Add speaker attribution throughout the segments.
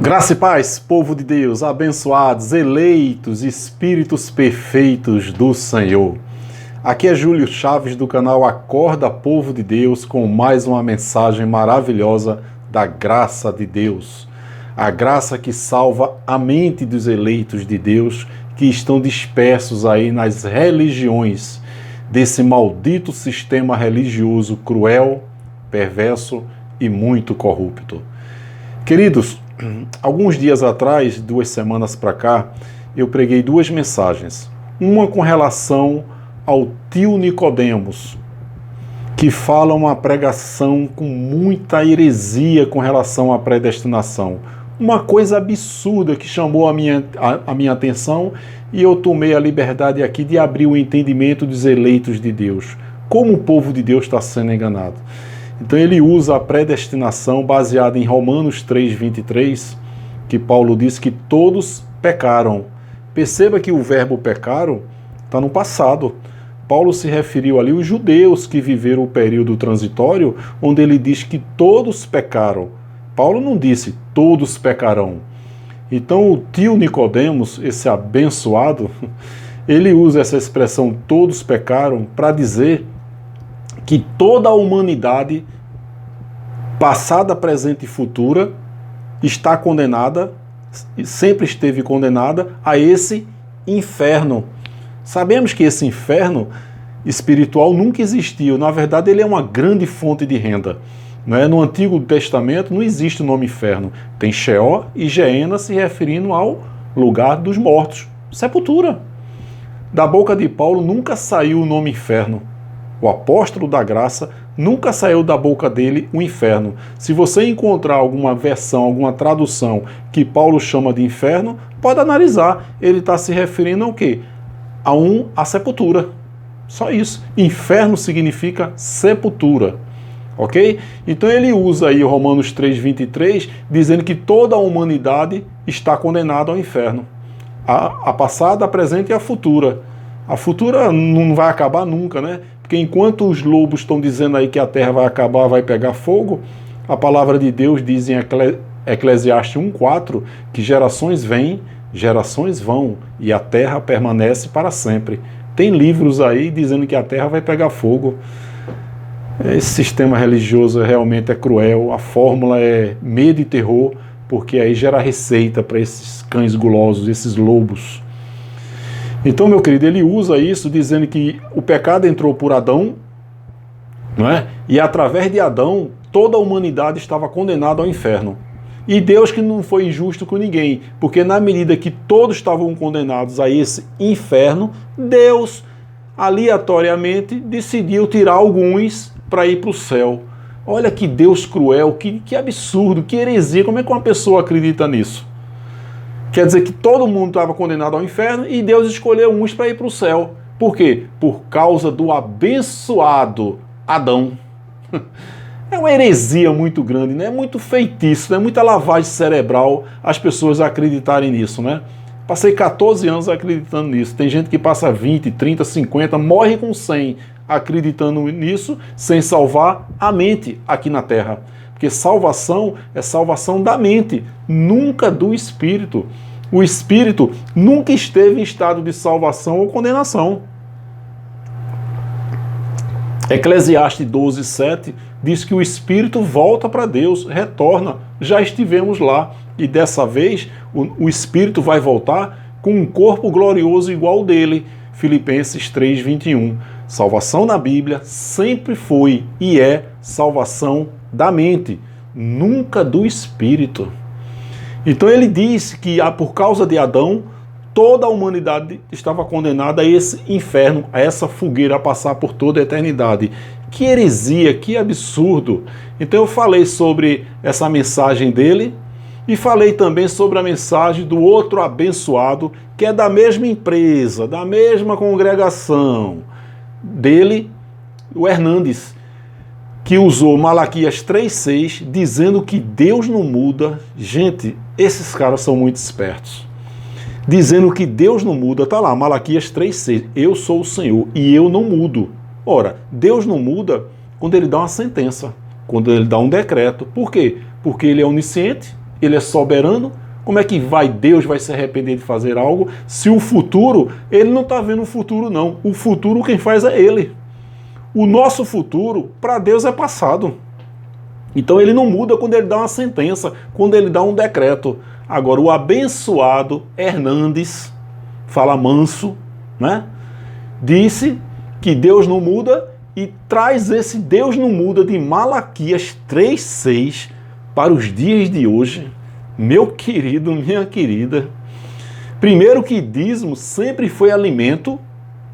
Speaker 1: Graça e paz, povo de Deus, abençoados, eleitos, espíritos perfeitos do Senhor. Aqui é Júlio Chaves do canal Acorda Povo de Deus com mais uma mensagem maravilhosa da graça de Deus. A graça que salva a mente dos eleitos de Deus que estão dispersos aí nas religiões desse maldito sistema religioso cruel, perverso e muito corrupto. Queridos, alguns dias atrás, 2 semanas para cá, eu preguei 2 mensagens. Uma com relação ao tio Nicodemos, que fala uma pregação com muita heresia com relação à predestinação. Uma coisa absurda que chamou a minha atenção e eu tomei a liberdade aqui de abrir o entendimento dos eleitos de Deus. Como o povo de Deus está sendo enganado. Então ele usa a predestinação baseada em Romanos 3:23, que Paulo diz que todos pecaram. Perceba que o verbo pecaram está no passado. Paulo se referiu ali aos judeus que viveram o período transitório, onde ele diz que todos pecaram. Paulo não disse todos pecarão. Então o tio Nicodemos, esse abençoado, ele usa essa expressão todos pecaram para dizer que toda a humanidade, passada, presente e futura, está condenada, sempre esteve condenada a esse inferno. Sabemos que esse inferno espiritual nunca existiu. Na verdade, ele é uma grande fonte de renda. No Antigo Testamento não existe o nome inferno. Tem Sheol e Geena se referindo ao lugar dos mortos. Sepultura. Da boca de Paulo nunca saiu o nome inferno. O apóstolo da graça, nunca saiu da boca dele o inferno. Se você encontrar alguma versão, alguma tradução que Paulo chama de inferno, pode analisar. Ele está se referindo ao quê? A sepultura. Só isso. Inferno significa sepultura. Ok? Então ele usa aí Romanos 3:23, dizendo que toda a humanidade está condenada ao inferno. A passada, a presente e a futura. A futura não vai acabar nunca, né? Porque enquanto os lobos estão dizendo aí que a terra vai acabar, vai pegar fogo, a palavra de Deus diz em Eclesiastes 1:4 que gerações vêm, gerações vão, e a terra permanece para sempre. Tem livros aí dizendo que a terra vai pegar fogo. Esse sistema religioso realmente é cruel, a fórmula é medo e terror, porque aí gera receita para esses cães gulosos, esses lobos. Então, meu querido, ele usa isso dizendo que o pecado entrou por Adão, não é? E através de Adão, toda a humanidade estava condenada ao inferno. E Deus que não foi injusto com ninguém, porque na medida que todos estavam condenados a esse inferno, Deus, aleatoriamente, decidiu tirar alguns para ir para o céu. Olha que Deus cruel, que absurdo, que heresia, como é que uma pessoa acredita nisso? Quer dizer que todo mundo estava condenado ao inferno e Deus escolheu uns para ir para o céu. Por quê? Por causa do abençoado Adão. É uma heresia muito grande, né? É muito feitiço, é muita lavagem cerebral as pessoas acreditarem nisso, né? Passei 14 anos acreditando nisso. Tem gente que passa 20, 30, 50, morre com 100 acreditando nisso, sem salvar a mente aqui na Terra. Porque salvação é salvação da mente, nunca do espírito. O espírito nunca esteve em estado de salvação ou condenação. Eclesiastes 12:7 diz que o espírito volta para Deus, retorna. Já estivemos lá e dessa vez o espírito vai voltar com um corpo glorioso igual dele. Filipenses 3:21. Salvação na Bíblia sempre foi e é salvação da mente, nunca do espírito. Então ele diz que por causa de Adão, toda a humanidade estava condenada a esse inferno, a essa fogueira, a passar por toda a eternidade. Que heresia, que absurdo. Então eu falei sobre essa mensagem dele e falei também sobre a mensagem do outro abençoado, que é da mesma empresa, da mesma congregação dele, o Hernandes, que usou Malaquias 3:6, dizendo que Deus não muda. Gente, esses caras são muito espertos. Dizendo que Deus não muda, tá lá, Malaquias 3:6, eu sou o Senhor e eu não mudo. Ora, Deus não muda quando ele dá uma sentença, quando ele dá um decreto. Por quê? Porque ele é onisciente, Ele é soberano. Como é que Deus vai se arrepender de fazer algo se o futuro, ele não está vendo o futuro não. O futuro quem faz é ele. O nosso futuro, para Deus, é passado. Então ele não muda quando ele dá uma sentença, quando ele dá um decreto. Agora, o abençoado Hernandes, fala manso, né? Disse que Deus não muda e traz esse Deus não muda de Malaquias 3,6 para os dias de hoje. Meu querido, minha querida, primeiro que dízimo sempre foi alimento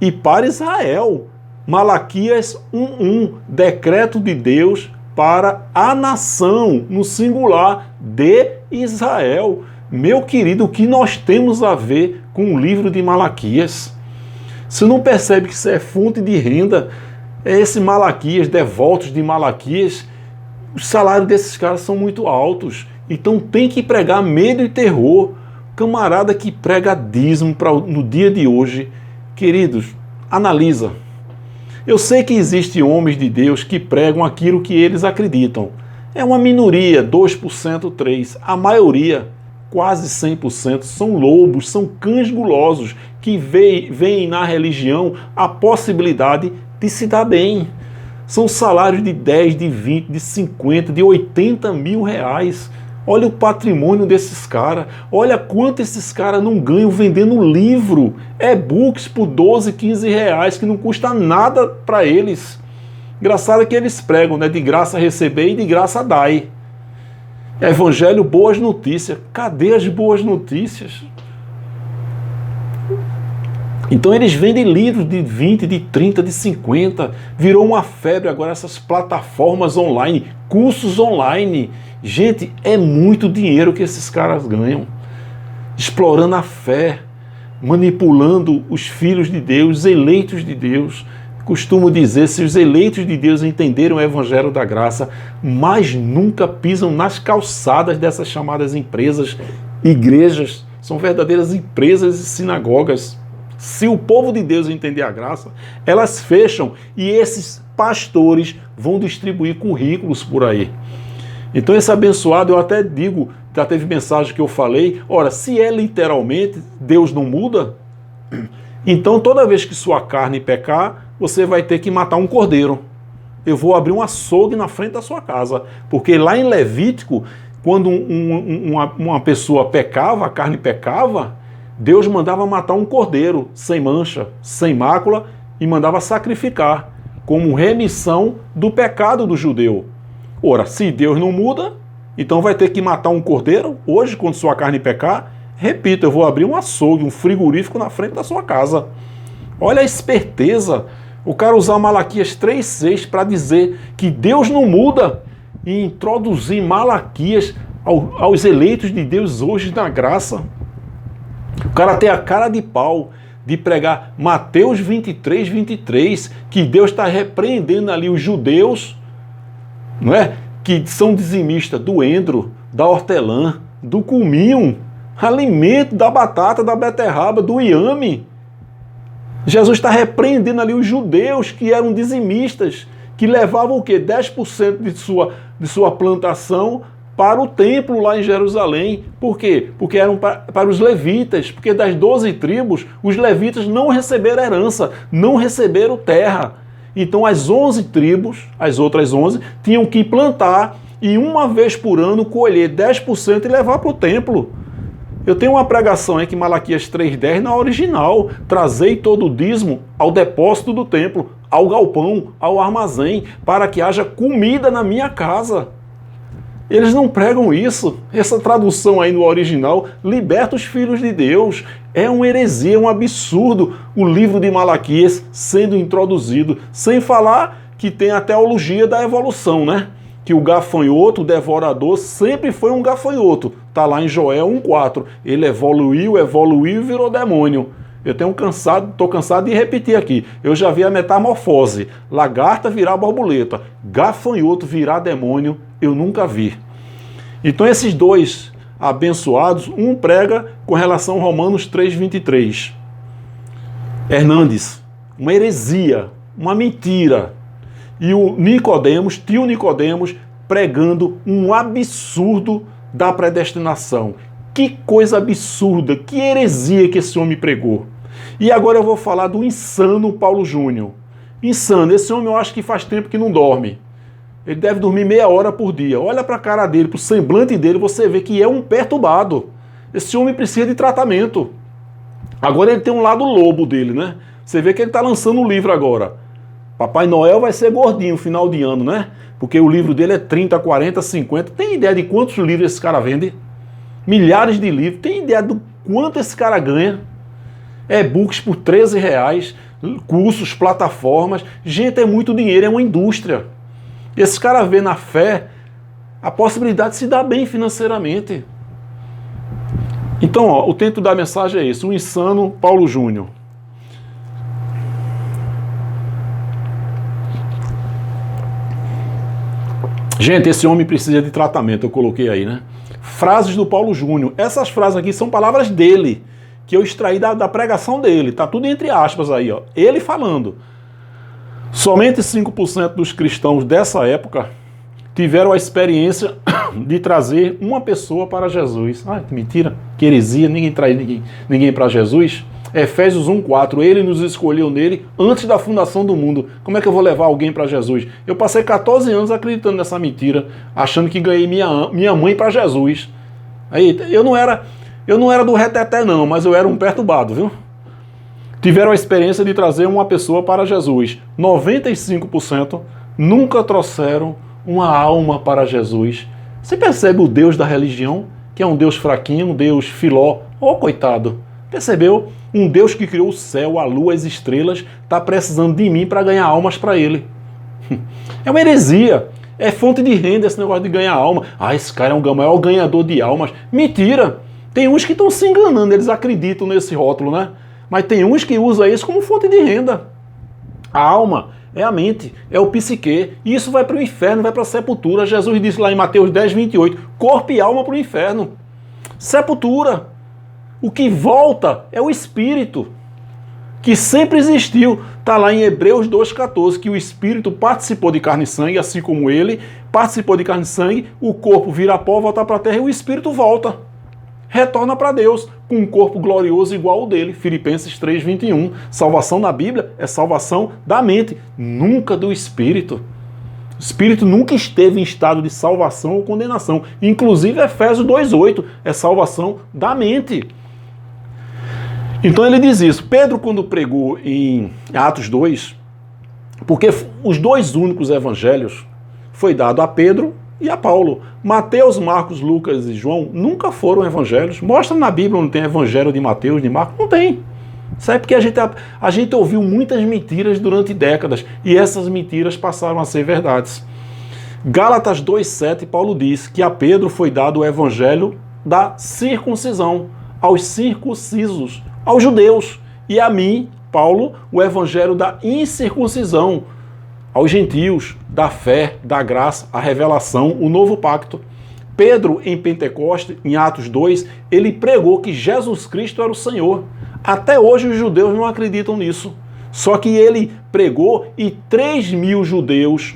Speaker 1: e para Israel. Malaquias 1,1, decreto de Deus para a nação, no singular, de Israel. Meu querido, o que nós temos a ver com o livro de Malaquias? Você não percebe que isso é fonte de renda? É esse Malaquias, devotos de Malaquias, os salários desses caras são muito altos. Então tem que pregar medo e terror. Camarada que prega dízimo no dia de hoje, queridos, analisa. Eu sei que existem homens de Deus que pregam aquilo que eles acreditam. É uma minoria, 2%, 3%. A maioria, quase 100%, são lobos, são cães gulosos que veem na religião a possibilidade de se dar bem. São salários de 10, de 20, de 50, de 80 mil reais. Olha o patrimônio desses caras. Olha quanto esses caras não ganham vendendo livro, e-books por 12, 15 reais, que não custa nada para eles. Engraçado que eles pregam, né? De graça receber e de graça dai. Evangelho, boas notícias. Cadê as boas notícias? Então eles vendem livros de 20, de 30, de 50. Virou uma febre agora essas plataformas online, cursos online. Gente, é muito dinheiro que esses caras ganham. Explorando a fé, manipulando os filhos de Deus, os eleitos de Deus. Costumo dizer, se os eleitos de Deus entenderam o Evangelho da Graça, mas nunca pisam nas calçadas dessas chamadas empresas, igrejas, são verdadeiras empresas e sinagogas. Se o povo de Deus entender a graça, elas fecham e esses pastores vão distribuir currículos por aí. Então esse abençoado, eu até digo, já teve mensagem que eu falei, ora, se é literalmente, Deus não muda, então toda vez que sua carne pecar, você vai ter que matar um cordeiro. Eu vou abrir um açougue na frente da sua casa, porque lá em Levítico, quando uma pessoa pecava, a carne pecava, Deus mandava matar um cordeiro, sem mancha, sem mácula, e mandava sacrificar, como remissão do pecado do judeu. Ora, se Deus não muda, então vai ter que matar um cordeiro hoje, quando sua carne pecar. Repito, eu vou abrir um açougue, um frigorífico na frente da sua casa. Olha a esperteza. O cara usar Malaquias 3,6 para dizer que Deus não muda e introduzir Malaquias aos eleitos de Deus hoje na graça. O cara tem a cara de pau de pregar Mateus 23, 23, que Deus está repreendendo ali os judeus, não é? Que são dizimistas do endro, da hortelã, do cominho, alimento, da batata, da beterraba, do iame. Jesus está repreendendo ali os judeus que eram dizimistas, que levavam o quê? 10% de sua plantação para o templo lá em Jerusalém. Por quê? Porque eram para os levitas, porque das 12 tribos, os levitas não receberam herança, não receberam terra. Então as 11 tribos, as outras 11, tinham que plantar e uma vez por ano colher 10% e levar para o templo. Eu tenho uma pregação aqui, Malaquias 3,10, na original. Trazei todo o dízimo ao depósito do templo, ao galpão, ao armazém, para que haja comida na minha casa. Eles não pregam isso. Essa tradução aí no original liberta os filhos de Deus. É uma heresia, é um absurdo o livro de Malaquias sendo introduzido. Sem falar que tem a teologia da evolução, né? Que o gafanhoto, o devorador, sempre foi um gafanhoto. Está lá em Joel 1,4. Ele evoluiu e virou demônio. Eu estou cansado de repetir aqui. Eu já vi a metamorfose. Lagarta virar borboleta. Gafanhoto virar demônio, eu nunca vi. Então esses dois abençoados, um prega com relação a Romanos 3,23. Hernandes, uma heresia, uma mentira. E o Nicodemos, tio Nicodemos, pregando um absurdo da predestinação. Que coisa absurda, que heresia que esse homem pregou. E agora eu vou falar do insano Paulo Júnior. Insano, esse homem eu acho que faz tempo que não dorme. Ele deve dormir meia hora por dia. Olha para a cara dele, para o semblante dele, você vê que é um perturbado. Esse homem precisa de tratamento. Agora ele tem um lado lobo dele, né? Você vê que ele está lançando um livro agora. Papai Noel vai ser gordinho no final de ano, né? Porque o livro dele é 30, 40, 50. Tem ideia de quantos livros esse cara vende? Milhares de livros. Tem ideia do quanto esse cara ganha? E-books por R$13, cursos, plataformas. Gente, é muito dinheiro, é uma indústria. Esse cara vê na fé a possibilidade de se dar bem financeiramente. Então, ó, o tento da mensagem é esse, o insano Paulo Júnior. Gente, esse homem precisa de tratamento, eu coloquei aí, né? Frases do Paulo Júnior. Essas frases aqui são palavras dele, que eu extraí da pregação dele. Tá tudo entre aspas aí, ó. Ele falando. Somente 5% dos cristãos dessa época tiveram a experiência de trazer uma pessoa para Jesus. Ah, mentira, que heresia, ninguém traz ninguém para Jesus. Efésios 1,4, ele nos escolheu nele antes da fundação do mundo. Como é que eu vou levar alguém para Jesus? Eu passei 14 anos acreditando nessa mentira, achando que ganhei minha mãe para Jesus. Aí, eu não era do reteté não, mas eu era um perturbado, viu? Tiveram a experiência de trazer uma pessoa para Jesus. 95% nunca trouxeram uma alma para Jesus. Você percebe o Deus da religião, que é um Deus fraquinho, um Deus filó? Ô, coitado! Percebeu? Um Deus que criou o céu, a lua, as estrelas, está precisando de mim para ganhar almas para ele. É uma heresia. É fonte de renda esse negócio de ganhar alma. Ah, esse cara é um maior ganhador de almas. Mentira! Tem uns que estão se enganando, eles acreditam nesse rótulo, né? Mas tem uns que usam isso como fonte de renda. A alma é a mente, é o psique. E isso vai para o inferno, vai para a sepultura. Jesus disse lá em Mateus 10, 28, corpo e alma para o inferno. Sepultura. O que volta é o espírito, que sempre existiu. Está lá em Hebreus 2,14, que o espírito participou de carne e sangue, assim como ele participou de carne e sangue, o corpo vira pó, volta para a terra e o espírito volta. Retorna para Deus, com um corpo glorioso igual ao dele. Filipenses 3,21. Salvação na Bíblia é salvação da mente, nunca do espírito. O espírito nunca esteve em estado de salvação ou condenação. Inclusive Efésios 2,8 é salvação da mente. Então ele diz isso. Pedro, quando pregou em Atos 2, porque os dois únicos evangelhos foi dado a Pedro e a Paulo. Mateus, Marcos, Lucas e João nunca foram evangelhos. Mostra na Bíblia onde tem evangelho de Mateus, de Marcos. Não tem. Sabe porque a gente ouviu muitas mentiras durante décadas e essas mentiras passaram a ser verdades. Gálatas 2,7, Paulo diz que a Pedro foi dado o evangelho da circuncisão, aos circuncisos, aos judeus. E a mim, Paulo, o evangelho da incircuncisão, aos gentios, da fé, da graça, a revelação, o novo pacto. Pedro, em Pentecoste, em Atos 2, ele pregou que Jesus Cristo era o Senhor. Até hoje os judeus não acreditam nisso. Só que ele pregou e 3.000 judeus,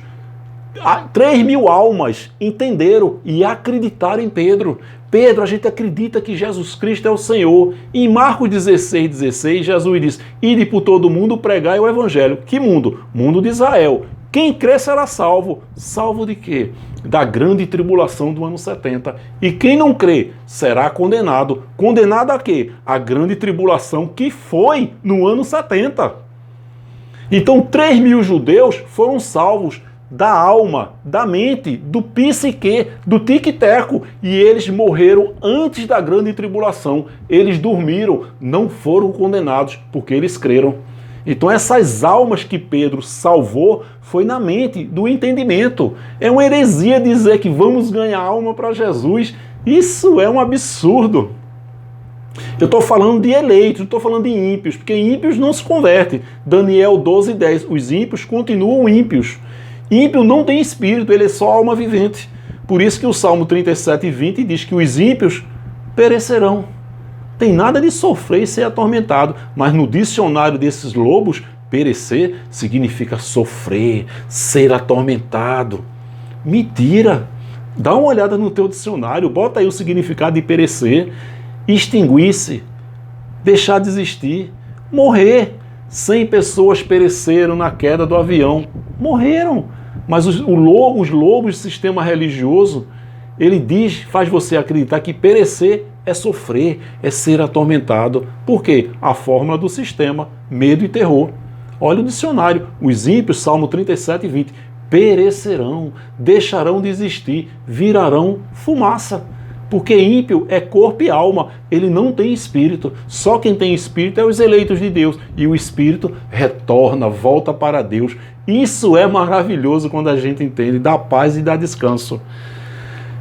Speaker 1: 3.000 almas entenderam e acreditaram em Pedro. Pedro, a gente acredita que Jesus Cristo é o Senhor. Em Marcos 16, Jesus diz, ide por todo mundo pregai o evangelho. Que mundo? Mundo de Israel. Quem crê será salvo. Salvo de quê? Da grande tribulação do ano 70. E quem não crê será condenado. Condenado a quê? A grande tribulação que foi no ano 70. Então 3.000 judeus foram salvos da alma, da mente, do psique, do tic-teco, e eles morreram antes da grande tribulação. Eles dormiram, não foram condenados, porque eles creram. Então essas almas que Pedro salvou foi na mente, do entendimento. É uma heresia dizer que vamos ganhar alma para Jesus. Isso é um absurdo. Eu estou falando de eleitos, não estou falando de ímpios, porque ímpios não se convertem. Daniel 12:10, os ímpios continuam ímpios. Ímpio não tem espírito, ele é só alma vivente. Por isso que o Salmo 37:20 diz que os ímpios perecerão. Tem nada de sofrer e ser atormentado, mas no dicionário desses lobos, perecer significa sofrer, ser atormentado. Mentira! Dá uma olhada no teu dicionário, bota aí o significado de perecer, extinguir-se, deixar de existir, morrer. 100 pessoas pereceram na queda do avião. Morreram. Mas os lobos do sistema religioso, ele diz, faz você acreditar que perecer é sofrer, é ser atormentado. Por quê? A fórmula do sistema, medo e terror. Olha o dicionário, os ímpios, Salmo 37, 20, perecerão, deixarão de existir, virarão fumaça. Porque ímpio é corpo e alma, ele não tem espírito. Só quem tem espírito é os eleitos de Deus. E o espírito retorna, volta para Deus. Isso é maravilhoso quando a gente entende, dá paz e dá descanso.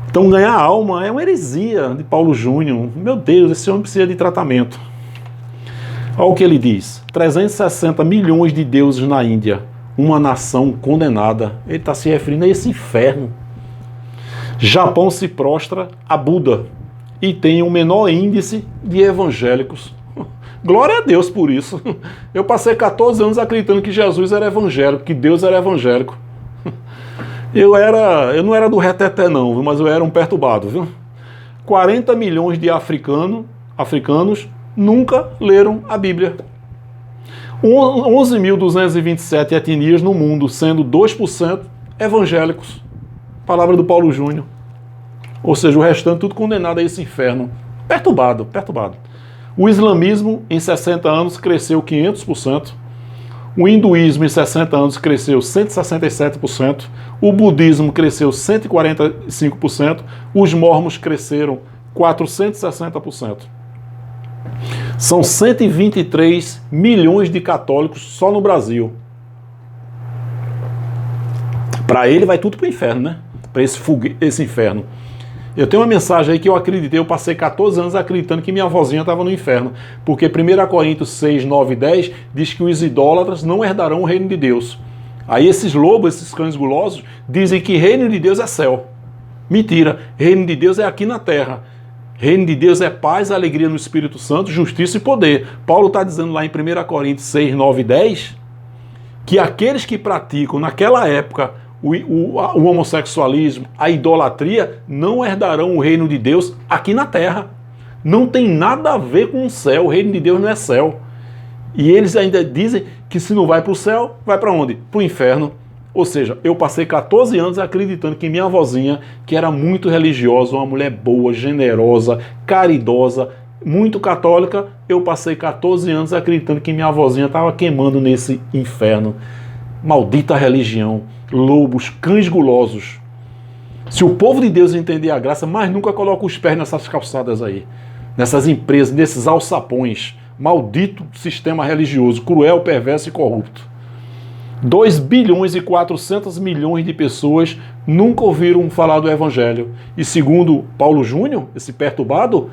Speaker 1: Então ganhar alma é uma heresia de Paulo Júnior. Meu Deus, esse homem precisa de tratamento. Olha o que ele diz. 360 milhões de deuses na Índia. Uma nação condenada. Ele está se referindo a esse inferno. Japão se prostra a Buda e tem o menor índice de evangélicos. Glória a Deus por isso. Eu passei 14 anos acreditando que Jesus era evangélico, que Deus era evangélico. Eu não era do reteté não, mas eu era um perturbado, viu? 40 milhões de africanos nunca leram a Bíblia. 11.227 etnias no mundo, sendo 2% evangélicos. Palavra do Paulo Júnior. Ou seja, o restante tudo condenado a esse inferno. Perturbado. O islamismo em 60 anos cresceu 500%. O hinduísmo em 60 anos cresceu 167%. O budismo cresceu 145%. Os mormons cresceram 460%. São 123 milhões de católicos só no Brasil. Para ele vai tudo para o inferno, né? Para esse inferno. Eu tenho uma mensagem aí que eu acreditei, eu passei 14 anos acreditando que minha avózinha estava no inferno. Porque 1 Coríntios 6, 9 e 10 diz que os idólatras não herdarão o reino de Deus. Aí esses lobos, esses cães gulosos, dizem que reino de Deus é céu. Mentira, reino de Deus é aqui na terra. Reino de Deus é paz, alegria no Espírito Santo, justiça e poder. Paulo está dizendo lá em 1 Coríntios 6, 9 e 10 que aqueles que praticam naquela época o homossexualismo, a idolatria, não herdarão o reino de Deus aqui na terra. Não tem nada a ver com o céu, o reino de Deus não é céu. E eles ainda dizem que se não vai para o céu, vai para onde? Para o inferno. Ou seja, eu passei 14 anos acreditando que minha avózinha, que era muito religiosa, uma mulher boa, generosa, caridosa, muito católica, eu passei 14 anos acreditando que minha avózinha estava queimando nesse inferno. Maldita religião, lobos, cães gulosos. Se o povo de Deus entender a graça, mais nunca coloca os pés nessas calçadas aí, nessas empresas, nesses alçapões. Maldito sistema religioso, cruel, perverso e corrupto. 2 bilhões e 400 milhões de pessoas nunca ouviram falar do Evangelho. E segundo Paulo Júnior, esse perturbado,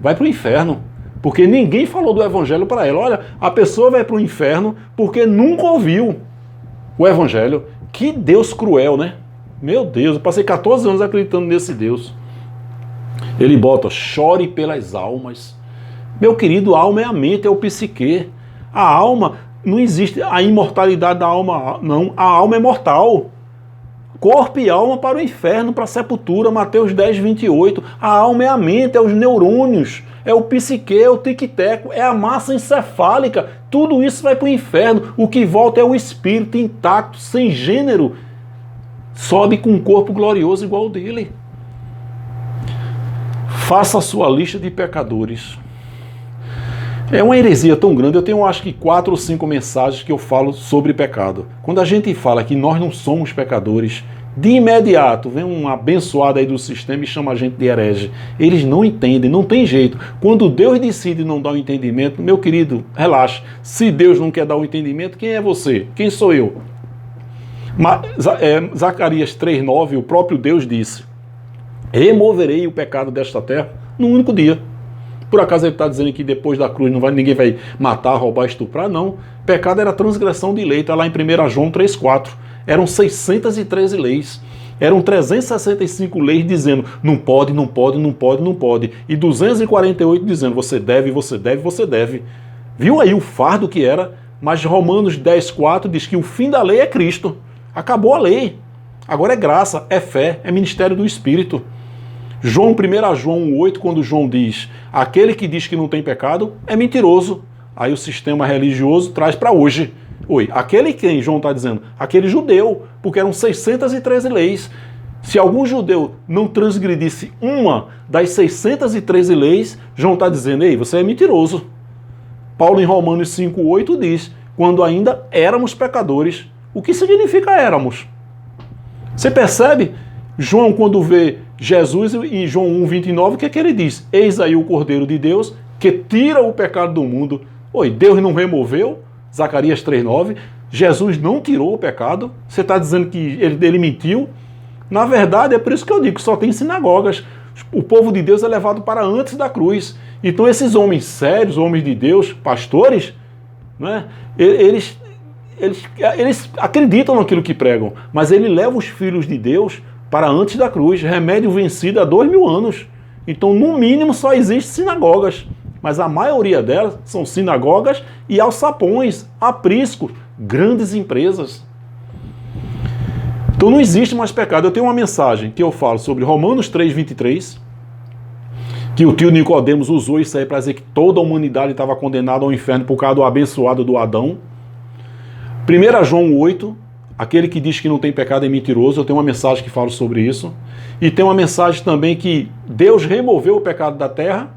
Speaker 1: vai para o inferno. Porque ninguém falou do Evangelho para ela. Olha, a pessoa vai para o inferno porque nunca ouviu o Evangelho. Que Deus cruel, né? Meu Deus, eu passei 14 anos acreditando nesse Deus. Ele bota, chore pelas almas. Meu querido, a alma é a mente, é o psique. A alma, não existe a imortalidade da alma, não. A alma é mortal. Corpo e alma para o inferno, para a sepultura, Mateus 10, 28. A alma é a mente, é os neurônios, é o psique, é o tic-teco, é a massa encefálica. Tudo isso vai para o inferno. O que volta é o espírito intacto, sem gênero. Sobe com um corpo glorioso igual ao dele. Faça a sua lista de pecadores. É uma heresia tão grande, eu tenho acho que 4 ou 5 mensagens que eu falo sobre pecado. Quando a gente fala que nós não somos pecadores, de imediato vem um abençoado aí do sistema e chama a gente de herege. Eles não entendem, não tem jeito. Quando Deus decide não dar o entendimento, meu querido, relaxa. Se Deus não quer dar o entendimento, quem é você? Quem sou eu? Zacarias 3,9, o próprio Deus disse: removerei o pecado desta terra num único dia. Por acaso ele está dizendo que depois da cruz ninguém vai matar, roubar, estuprar? Não. Pecado era transgressão de lei, está lá em 1 João 3,4. Eram 613 leis. Eram 365 leis dizendo não pode, não pode, não pode, não pode. E 248 dizendo você deve, você deve, você deve. Viu aí o fardo que era? Mas Romanos 10,4 diz que o fim da lei é Cristo. Acabou a lei. Agora é graça, é fé, é ministério do Espírito. 1 João 1,8, quando João diz, aquele que diz que não tem pecado é mentiroso. Aí o sistema religioso traz para hoje. Aquele quem João está dizendo? Aquele judeu, porque eram 613 leis. Se algum judeu não transgredisse uma das 613 leis, João está dizendo, ei, você é mentiroso. Paulo em Romanos 5,8 diz, quando ainda éramos pecadores. O que significa éramos? Você percebe? João, quando vê Jesus em João 1,29, o que é que ele diz? Eis aí o Cordeiro de Deus que tira o pecado do mundo. Deus não removeu? Zacarias 3,9. Jesus não tirou o pecado? Você está dizendo que ele mentiu? Na verdade, é por isso que eu digo que só tem sinagogas. O povo de Deus é levado para antes da cruz. Então esses homens sérios, homens de Deus, pastores, né, eles acreditam naquilo que pregam, mas ele leva os filhos de Deus para antes da cruz, remédio vencido há 2000 anos. Então, no mínimo, só existem sinagogas, mas a maioria delas são sinagogas e alçapões, apriscos, grandes empresas. Então não existe mais pecado. Eu tenho uma mensagem que eu falo sobre Romanos 3,23, que o tio Nicodemos usou isso aí para dizer que toda a humanidade estava condenada ao inferno por causa do abençoado do Adão. 1 João 8, aquele que diz que não tem pecado é mentiroso. Eu tenho uma mensagem que fala sobre isso. E tem uma mensagem também que Deus removeu o pecado da terra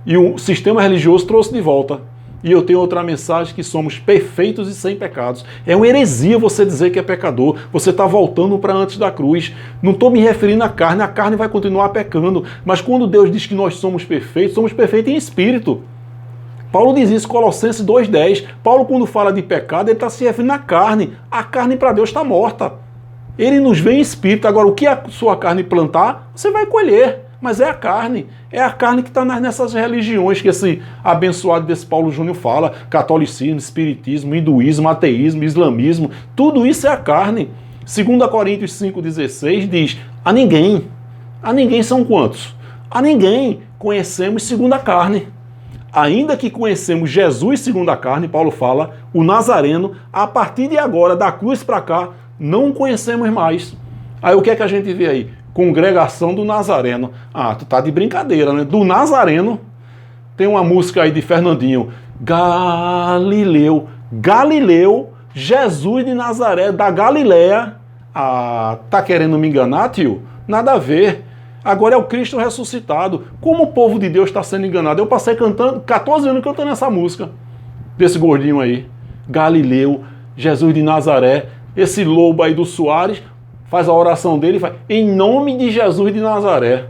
Speaker 1: e o sistema religioso trouxe de volta. E eu tenho outra mensagem que somos perfeitos e sem pecados. É uma heresia você dizer que é pecador. Você está voltando para antes da cruz. Não estou me referindo à carne. A carne vai continuar pecando. Mas quando Deus diz que nós somos perfeitos em espírito. Paulo diz isso em Colossenses 2,10. Paulo, quando fala de pecado, ele está se referindo à carne. A carne para Deus está morta. Ele nos vê em espírito. Agora, o que a sua carne plantar, você vai colher. Mas é a carne. É a carne que está nessas religiões que esse abençoado desse Paulo Júnior fala. Catolicismo, espiritismo, hinduísmo, ateísmo, islamismo. Tudo isso é a carne. 2 Coríntios 5,16 diz, a ninguém são quantos? A ninguém conhecemos segundo a carne. Ainda que conhecemos Jesus segundo a carne, Paulo fala, o Nazareno, a partir de agora, da cruz para cá, não conhecemos mais. Aí o que é que a gente vê aí? Congregação do Nazareno. Ah, tu tá de brincadeira, né? Do Nazareno, tem uma música aí de Fernandinho. Galileu, Jesus de Nazaré, da Galileia. Ah, tá querendo me enganar, tio? Nada a ver. Agora é o Cristo ressuscitado. Como o povo de Deus está sendo enganado? Eu passei cantando, 14 anos cantando essa música, desse gordinho aí. Galileu, Jesus de Nazaré, esse lobo aí do Soares, faz a oração dele e faz, em nome de Jesus de Nazaré.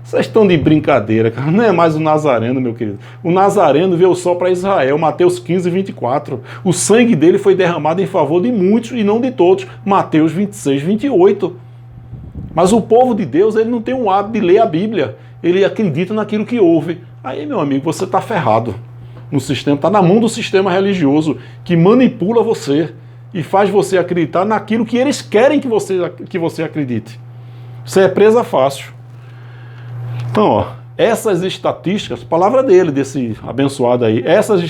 Speaker 1: Vocês estão de brincadeira, cara. Não é mais o Nazareno, meu querido. O Nazareno veio só para Israel, Mateus 15:24. O sangue dele foi derramado em favor de muitos e não de todos, Mateus 26:28. Mas o povo de Deus, ele não tem um hábito de ler a Bíblia. Ele acredita naquilo que ouve. Aí, meu amigo, você está ferrado. No sistema, está na mão do sistema religioso que manipula você e faz você acreditar naquilo que eles querem que você acredite. Isso é presa fácil. Então, ó, essas estatísticas, palavra dele, desse abençoado aí, essas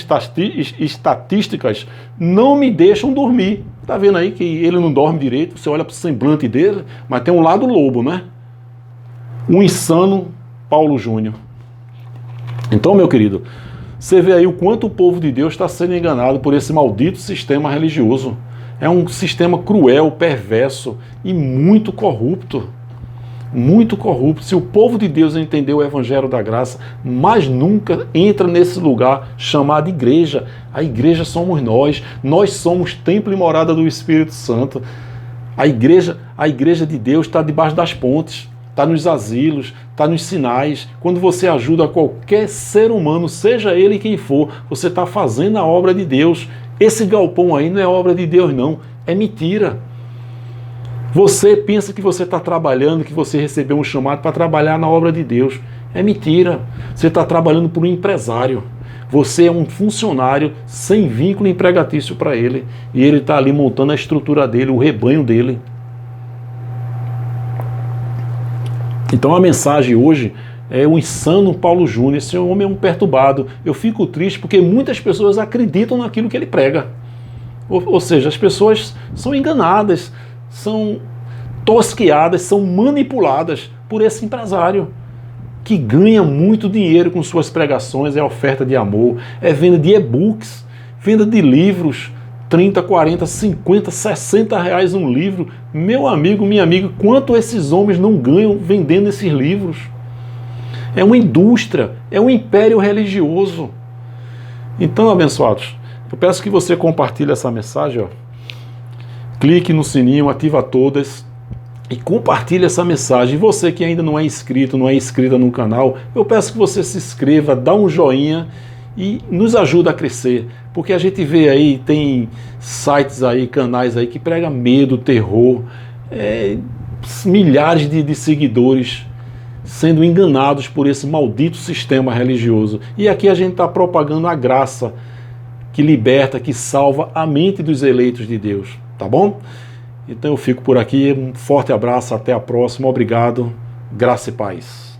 Speaker 1: estatísticas não me deixam dormir. Tá vendo aí que ele não dorme direito? Você olha para o semblante dele, mas tem um lado lobo, né? Um insano Paulo Júnior. Então, meu querido, você vê aí o quanto o povo de Deus está sendo enganado por esse maldito sistema religioso. É um sistema cruel, perverso e muito corrupto. Muito corrupto. Se o povo de Deus entender o Evangelho da Graça, mais nunca entra nesse lugar chamado igreja. A igreja somos nós somos templo e morada do Espírito Santo. A igreja de Deus está debaixo das pontes, está nos asilos, está nos sinais. Quando você ajuda qualquer ser humano, seja ele quem for, você está fazendo a obra de Deus. Esse galpão aí não é obra de Deus, não. É mentira. Você pensa que você está trabalhando, que você recebeu um chamado para trabalhar na obra de Deus. É mentira. Você está trabalhando por um empresário. Você é um funcionário sem vínculo empregatício para ele. E ele está ali montando a estrutura dele, o rebanho dele. Então a mensagem hoje é o insano Paulo Júnior. Esse homem é um perturbado. Eu fico triste porque muitas pessoas acreditam naquilo que ele prega. Ou seja, as pessoas são enganadas, tosqueadas, são manipuladas por esse empresário que ganha muito dinheiro com suas pregações, é oferta de amor, é venda de e-books, venda de livros, 30, 40, 50, 60 reais um livro. Meu amigo, minha amiga, quanto esses homens não ganham vendendo esses livros? É uma indústria, é um império religioso. Então, abençoados, eu peço que você compartilhe essa mensagem, ó. Clique no sininho, ativa todas e compartilhe essa mensagem. E você que ainda não é inscrito, não é inscrita no canal, eu peço que você se inscreva, dá um joinha e nos ajuda a crescer. Porque a gente vê aí, tem sites aí, canais aí que pregam medo, terror, milhares de seguidores sendo enganados por esse maldito sistema religioso. E aqui a gente está propagando a graça que liberta, que salva a mente dos eleitos de Deus, tá bom? Então eu fico por aqui, um forte abraço, até a próxima, obrigado, graça e paz.